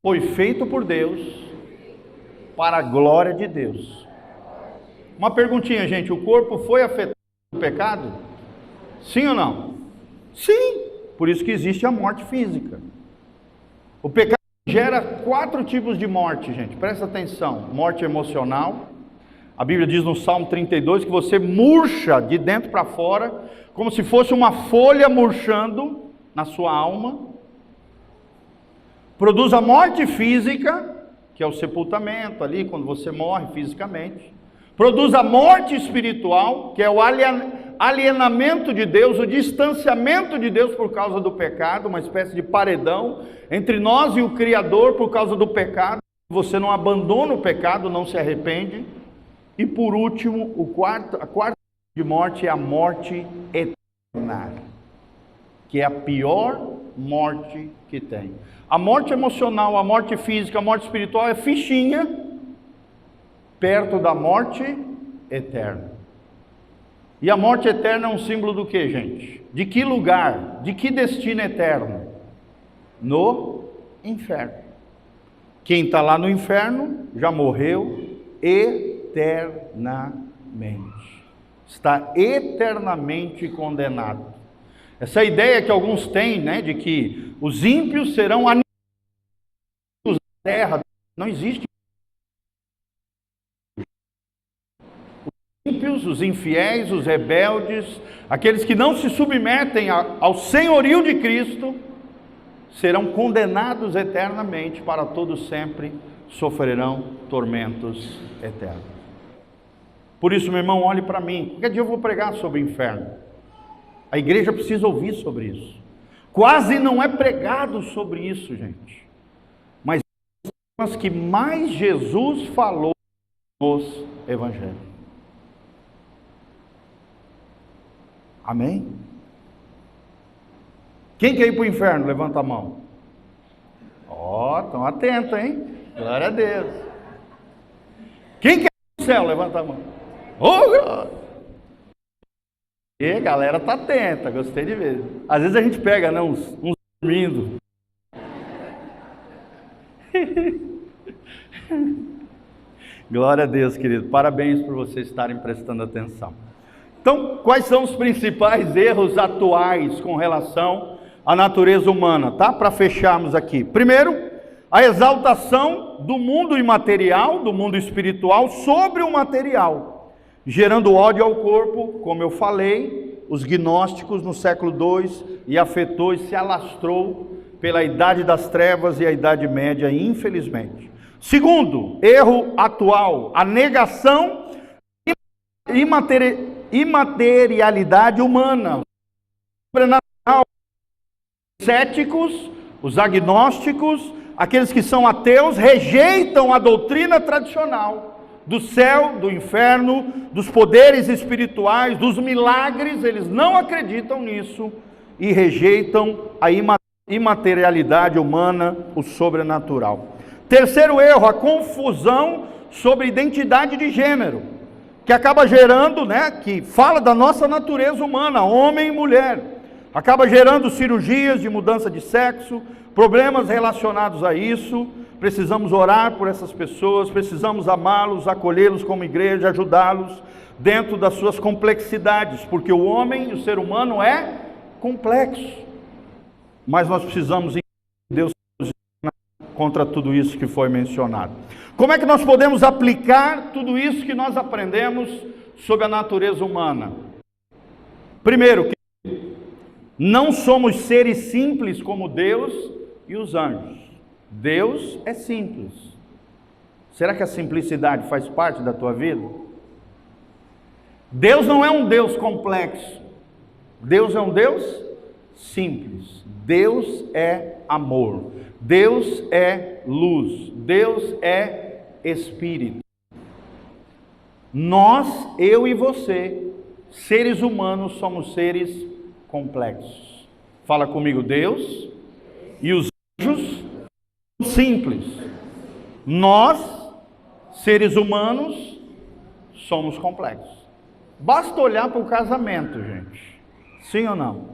Foi feito por Deus para a glória de Deus. Uma perguntinha, gente: o corpo foi afetado pelo pecado? Sim ou não? Sim. Por isso que existe a morte física. O pecado gera 4 tipos de morte, gente, presta atenção. Morte emocional. A Bíblia diz no Salmo 32 que você murcha de dentro para fora, como se fosse uma folha murchando na sua alma. Produz a morte física, que é o sepultamento ali, quando você morre fisicamente. Produz a morte espiritual, que é o alienamento de Deus, o distanciamento de Deus por causa do pecado, uma espécie de paredão entre nós e o Criador por causa do pecado. Você não abandona o pecado, não se arrepende. E por último, a quarta de morte é a morte eterna, que é a pior morte que tem. A morte emocional, a morte física, a morte espiritual é fichinha perto da morte eterna. E a morte eterna é um símbolo do que, gente? De que lugar? De que destino eterno? No inferno. Quem está lá no inferno já morreu eternamente. Está eternamente condenado. Essa ideia que alguns têm, né, de que os ímpios serão aniquilados da terra, não existe. Os ímpios, os infiéis, os rebeldes, aqueles que não se submetem ao senhorio de Cristo, serão condenados eternamente, para todos sempre sofrerão tormentos eternos. Por isso, meu irmão, olhe para mim. Qualquer dia eu vou pregar sobre o inferno. A igreja precisa ouvir sobre isso. Quase não é pregado sobre isso, gente. Mas as que mais Jesus falou nos evangelhos. Amém? Quem quer ir para o inferno? Levanta a mão. Estão atentos, hein? Glória a Deus. Quem quer ir para o céu? Levanta a mão. E a galera está atenta, gostei de ver. Às vezes a gente pega, né, uns dormindo. Glória a Deus, querido. Parabéns por vocês estarem prestando atenção. Então, quais são os principais erros atuais com relação à natureza humana, tá? Para fecharmos aqui. Primeiro, a exaltação do mundo imaterial, do mundo espiritual, sobre o material, gerando ódio ao corpo, como eu falei, os gnósticos no século II, e afetou e se alastrou pela Idade das Trevas e a Idade Média, infelizmente. Segundo, erro atual, a negação imaterialidade humana, sobrenatural. Os céticos, os agnósticos, aqueles que são ateus, rejeitam a doutrina tradicional do céu, do inferno, dos poderes espirituais, dos milagres. Eles não acreditam nisso e rejeitam a imaterialidade humana, o sobrenatural. Terceiro erro, a confusão sobre identidade de gênero, que acaba gerando, né, que fala da nossa natureza humana, homem e mulher, acaba gerando cirurgias de mudança de sexo, problemas relacionados a isso. Precisamos orar por essas pessoas, precisamos amá-los, acolhê-los como igreja, ajudá-los dentro das suas complexidades, porque o homem, o ser humano é complexo, mas nós precisamos entender Deus contra tudo isso que foi mencionado. Como é que nós podemos aplicar tudo isso que nós aprendemos sobre a natureza humana? Primeiro, que não somos seres simples como Deus e os anjos. Deus é simples. Será que a simplicidade faz parte da tua vida? Deus não é um Deus complexo. Deus é um Deus simples. Deus é amor. Deus é luz. Deus é espírito. Nós, eu e você, seres humanos, somos seres complexos. Fala comigo, Deus e os anjos simples. Nós, seres humanos, somos complexos. Basta olhar para o casamento, gente. Sim ou não?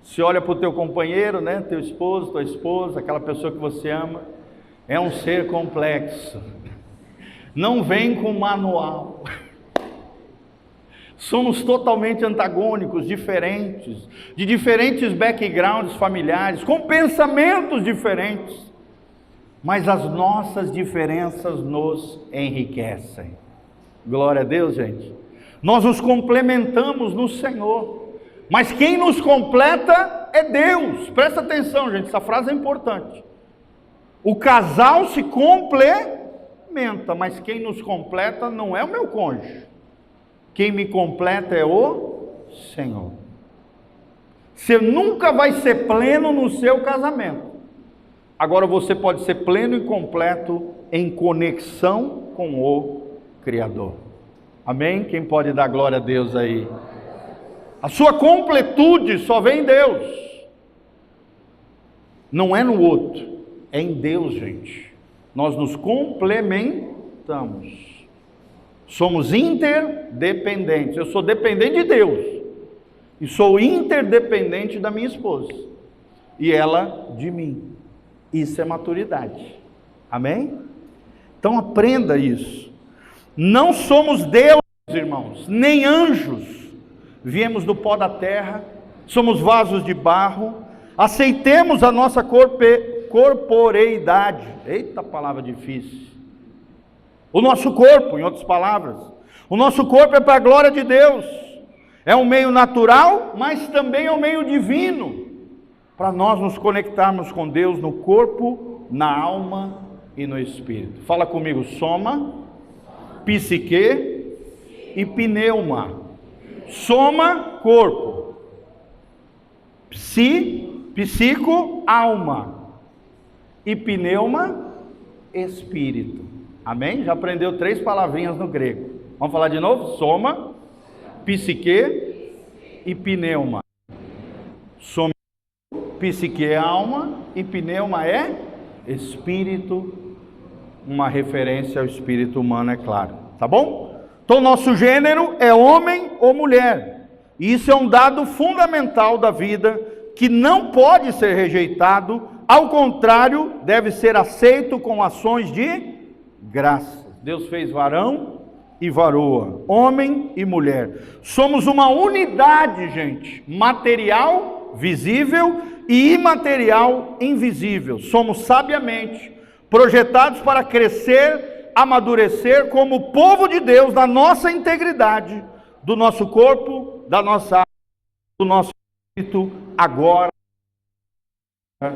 Se olha para o teu companheiro, né, teu esposo, tua esposa, aquela pessoa que você ama, é um ser complexo. Não vem com manual. Somos totalmente antagônicos, diferentes, de diferentes backgrounds familiares, com pensamentos diferentes, mas as nossas diferenças nos enriquecem. Glória a Deus, gente. Nós nos complementamos no Senhor, mas quem nos completa é Deus. Presta atenção, gente, essa frase é importante. O casal se complementa. complementa, mas quem nos completa não é o meu cônjuge. Quem me completa é o Senhor. Você nunca vai ser pleno no seu casamento. Agora você pode ser pleno e completo em conexão com o Criador. Amém? Quem pode dar glória a Deus aí? A sua completude só vem em Deus. Não é no outro, é em Deus, gente. Nós nos complementamos. Somos interdependentes. Eu sou dependente de Deus. E sou interdependente da minha esposa. E ela de mim. Isso é maturidade. Amém? Então aprenda isso. Não somos deuses, irmãos, nem anjos. Viemos do pó da terra, somos vasos de barro. Aceitemos a nossa corporeidade. Eita, palavra difícil. O nosso corpo, em outras palavras. O nosso corpo é para a glória de Deus. É um meio natural, mas também é um meio divino. Para nós nos conectarmos com Deus no corpo, na alma e no espírito. Fala comigo, soma, psique e pneuma. Soma, corpo. Psico, alma. E pneuma, espírito. Amém? Já aprendeu 3 palavrinhas no grego. Vamos falar de novo? Soma, psique e pneuma. Soma, psique é alma e pneuma é espírito. Uma referência ao espírito humano, é claro. Tá bom? Então, nosso gênero é homem ou mulher. E isso é um dado fundamental da vida que não pode ser rejeitado. Ao contrário, deve ser aceito com ações de graça. Deus fez varão e varoa, homem e mulher. Somos uma unidade, gente, material, visível, e imaterial, invisível. Somos sabiamente projetados para crescer, amadurecer como povo de Deus, da nossa integridade, do nosso corpo, da nossa alma, do nosso espírito, agora, a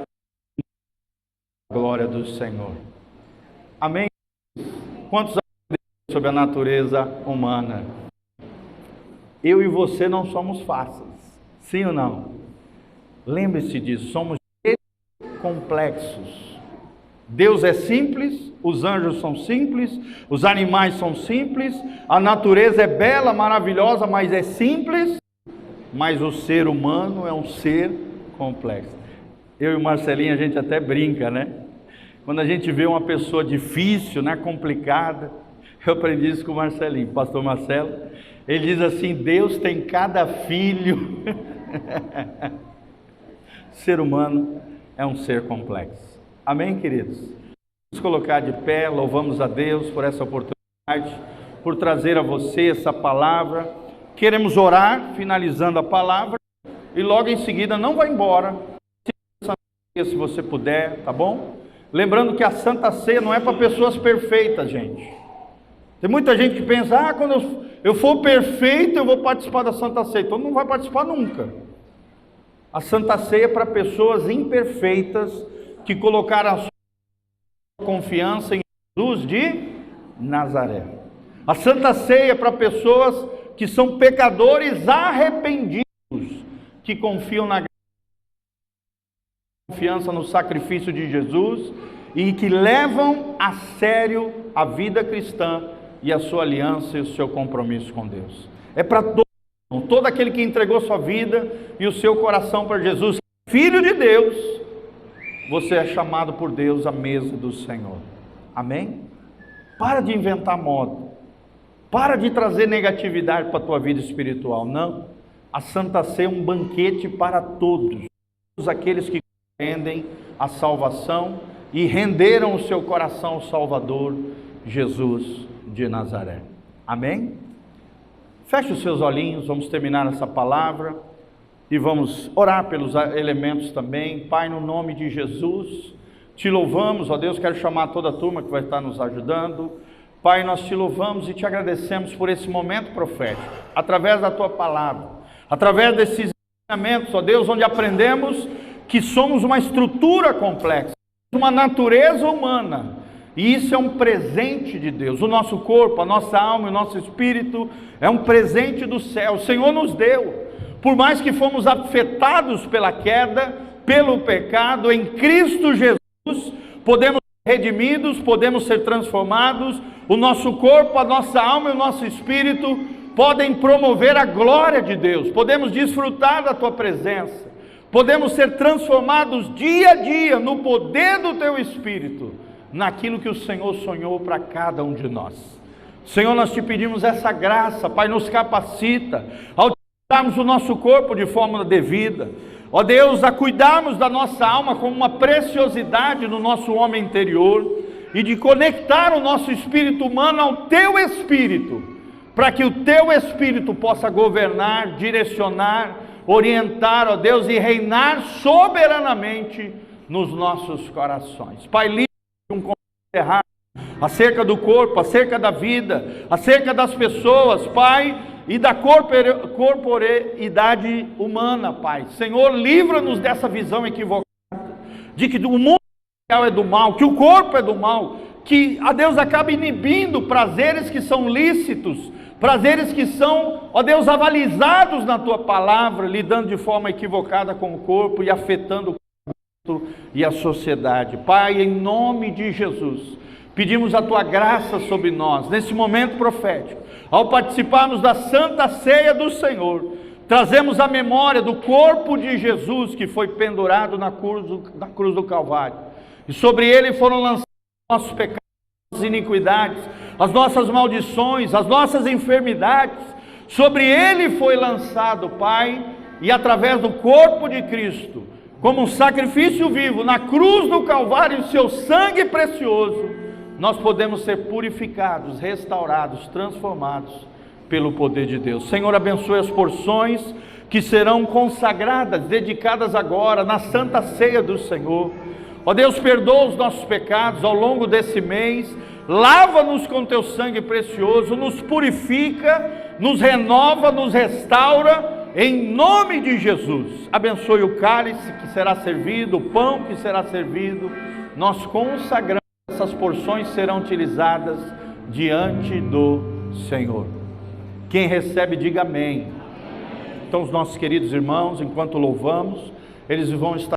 glória do Senhor. Amém? Quantos aprendemos sobre a natureza humana? Eu e você não somos fáceis, sim ou não? Lembre-se disso, somos complexos. Deus é simples, os anjos são simples, os animais são simples, a natureza é bela, maravilhosa, mas é simples, mas o ser humano é um ser complexo. Eu e o Marcelinho, a gente até brinca, né? Quando a gente vê uma pessoa difícil, né, complicada, eu aprendi isso com o Marcelinho, pastor Marcelo, ele diz assim, Deus tem cada filho. Ser humano é um ser complexo. Amém, queridos? Vamos colocar de pé, louvamos a Deus por essa oportunidade, por trazer a você essa palavra. Queremos orar, finalizando a palavra, e logo em seguida não vá embora, se você puder, tá bom? Lembrando que a Santa Ceia não é para pessoas perfeitas, gente. Tem muita gente que pensa, quando eu for perfeito, eu vou participar da Santa Ceia. Então não vai participar nunca. A Santa Ceia é para pessoas imperfeitas, que colocaram a sua confiança em Jesus de Nazaré. A Santa Ceia é para pessoas que são pecadores arrependidos, que confiam na confiança no sacrifício de Jesus e que levam a sério a vida cristã e a sua aliança e o seu compromisso com Deus. É para todo aquele que entregou sua vida e o seu coração para Jesus, Filho de Deus. Você é chamado por Deus à mesa do Senhor. Amém? Para de inventar moda. Para de trazer negatividade para a tua vida espiritual. Não. A Santa Ceia é um banquete para todos. Todos aqueles que compreendem a salvação e renderam o seu coração ao Salvador, Jesus de Nazaré. Amém? Feche os seus olhinhos, vamos terminar essa palavra. E vamos orar pelos elementos também. Pai, no nome de Jesus, te louvamos, ó Deus, quero chamar toda a turma que vai estar nos ajudando. Pai, nós te louvamos e te agradecemos por esse momento profético, através da tua palavra, através desses ensinamentos, ó Deus, onde aprendemos que somos uma estrutura complexa, uma natureza humana, E isso é um presente de Deus. O nosso corpo, a nossa alma e o nosso espírito é um presente do céu. O Senhor nos deu. Por mais que fomos afetados pela queda, pelo pecado, em Cristo Jesus, podemos ser redimidos, podemos ser transformados. O nosso corpo, a nossa alma e o nosso espírito podem promover a glória de Deus. Podemos desfrutar da Tua presença. Podemos ser transformados dia a dia no poder do Teu Espírito, naquilo que o Senhor sonhou para cada um de nós. Senhor, nós te pedimos essa graça, Pai, nos capacita ao utilizarmos o nosso corpo de forma devida, ó Deus, a cuidarmos da nossa alma como uma preciosidade no nosso homem interior, e de conectar o nosso espírito humano ao Teu Espírito, para que o Teu Espírito possa governar, direcionar, orientar, ó Deus, e reinar soberanamente nos nossos corações. Pai, livre de um conceito errado acerca do corpo, acerca da vida, acerca das pessoas, Pai, e da corporeidade humana, Pai. Senhor, livra-nos dessa visão equivocada, de que o mundo é do mal, que o corpo é do mal, que a Deus acaba inibindo prazeres que são lícitos, prazeres que são, ó Deus, avalizados na Tua palavra, lidando de forma equivocada com o corpo e afetando o corpo e a sociedade. Pai, em nome de Jesus, pedimos a Tua graça sobre nós, nesse momento profético, ao participarmos da Santa Ceia do Senhor, trazemos a memória do corpo de Jesus que foi pendurado na cruz do Calvário, e sobre ele foram lançados os nossos pecados, as iniquidades, as nossas maldições, as nossas enfermidades. Sobre ele foi lançado, Pai, e através do corpo de Cristo, como um sacrifício vivo, na cruz do Calvário, o seu sangue precioso, nós podemos ser purificados, restaurados, transformados pelo poder de Deus. Senhor, abençoe as porções que serão consagradas, dedicadas agora na Santa Ceia do Senhor. Ó Deus, perdoa os nossos pecados ao longo desse mês, lava-nos com Teu sangue precioso, nos purifica, nos renova, nos restaura, em nome de Jesus. Abençoe o cálice que será servido, o pão que será servido, nós consagramos, essas porções serão utilizadas diante do Senhor. Quem recebe, diga amém. Então os nossos queridos irmãos, enquanto louvamos, eles vão estar